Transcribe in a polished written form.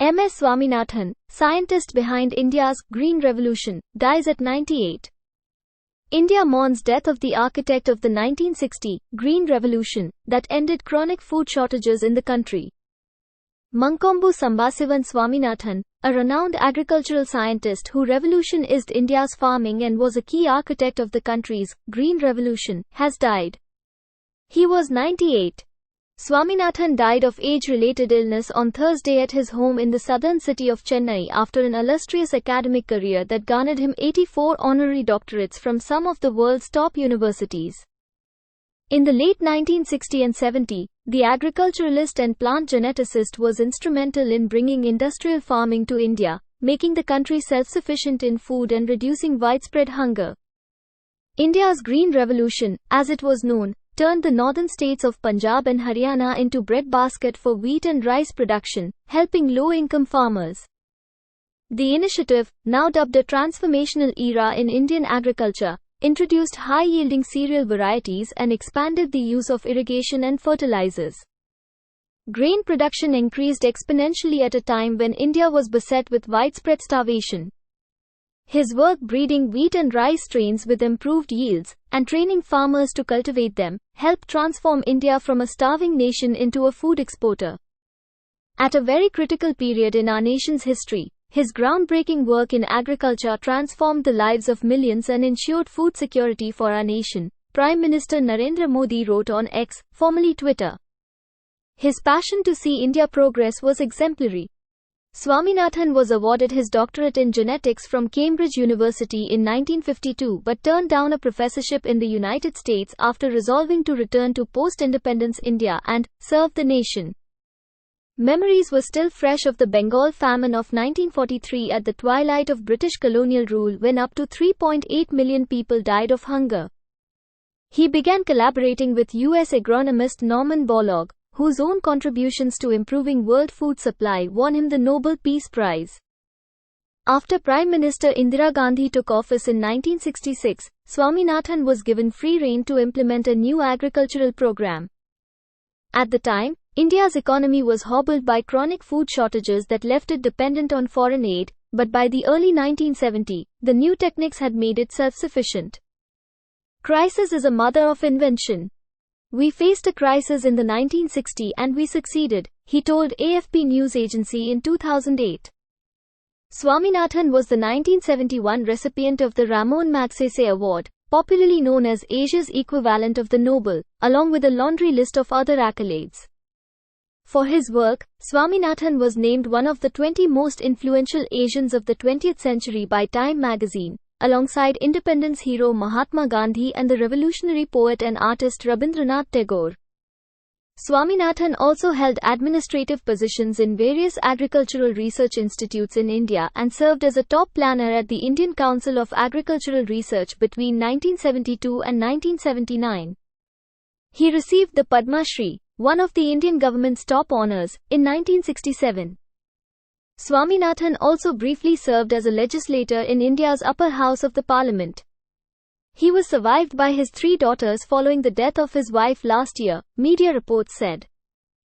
M.S. Swaminathan, scientist behind India's Green Revolution, dies at 98. India mourns death of the architect of the 1960 Green Revolution that ended chronic food shortages in the country. Mankombu Sambasivan Swaminathan, a renowned agricultural scientist who revolutionized India's farming and was a key architect of the country's Green Revolution, has died. He was 98. Swaminathan died of age-related illness on Thursday at his home in the southern city of Chennai after an illustrious academic career that garnered him 84 honorary doctorates from some of the world's top universities. In the late 1960s and 70s, the agriculturalist and plant geneticist was instrumental in bringing industrial farming to India, making the country self-sufficient in food and reducing widespread hunger. India's Green Revolution, as it was known, turned the northern states of Punjab and Haryana into breadbasket for wheat and rice production, helping low-income farmers. The initiative, now dubbed a transformational era in Indian agriculture, introduced high-yielding cereal varieties and expanded the use of irrigation and fertilizers. Grain production increased exponentially at a time when India was beset with widespread starvation. His work breeding wheat and rice strains with improved yields, and training farmers to cultivate them, helped transform India from a starving nation into a food exporter. At a very critical period in our nation's history, his groundbreaking work in agriculture transformed the lives of millions and ensured food security for our nation, Prime Minister Narendra Modi wrote on X, formerly Twitter. His passion to see India progress was exemplary. Swaminathan was awarded his doctorate in genetics from Cambridge University in 1952 but turned down a professorship in the United States after resolving to return to post-independence India and serve the nation. Memories were still fresh of the Bengal famine of 1943 at the twilight of British colonial rule when up to 3.8 million people died of hunger. He began collaborating with US agronomist Norman Borlaug, whose own contributions to improving world food supply won him the Nobel Peace Prize. After Prime Minister Indira Gandhi took office in 1966, Swaminathan was given free rein to implement a new agricultural program. At the time, India's economy was hobbled by chronic food shortages that left it dependent on foreign aid, but by the early 1970s, the new techniques had made it self-sufficient. Crisis is a mother of invention. We faced a crisis in the 1960s and we succeeded, he told AFP news agency in 2008. Swaminathan was the 1971 recipient of the Ramon Magsaysay Award, popularly known as Asia's equivalent of the Nobel, along with a laundry list of other accolades. For his work, Swaminathan was named one of the 20 most influential Asians of the 20th century by Time magazine, alongside independence hero Mahatma Gandhi and the revolutionary poet and artist Rabindranath Tagore. Swaminathan also held administrative positions in various agricultural research institutes in India and served as a top planner at the Indian Council of Agricultural Research between 1972 and 1979. He received the Padma Shri, one of the Indian government's top honors, in 1967. Swaminathan also briefly served as a legislator in India's upper house of the parliament. He was survived by his 3 daughters following the death of his wife last year, media reports said.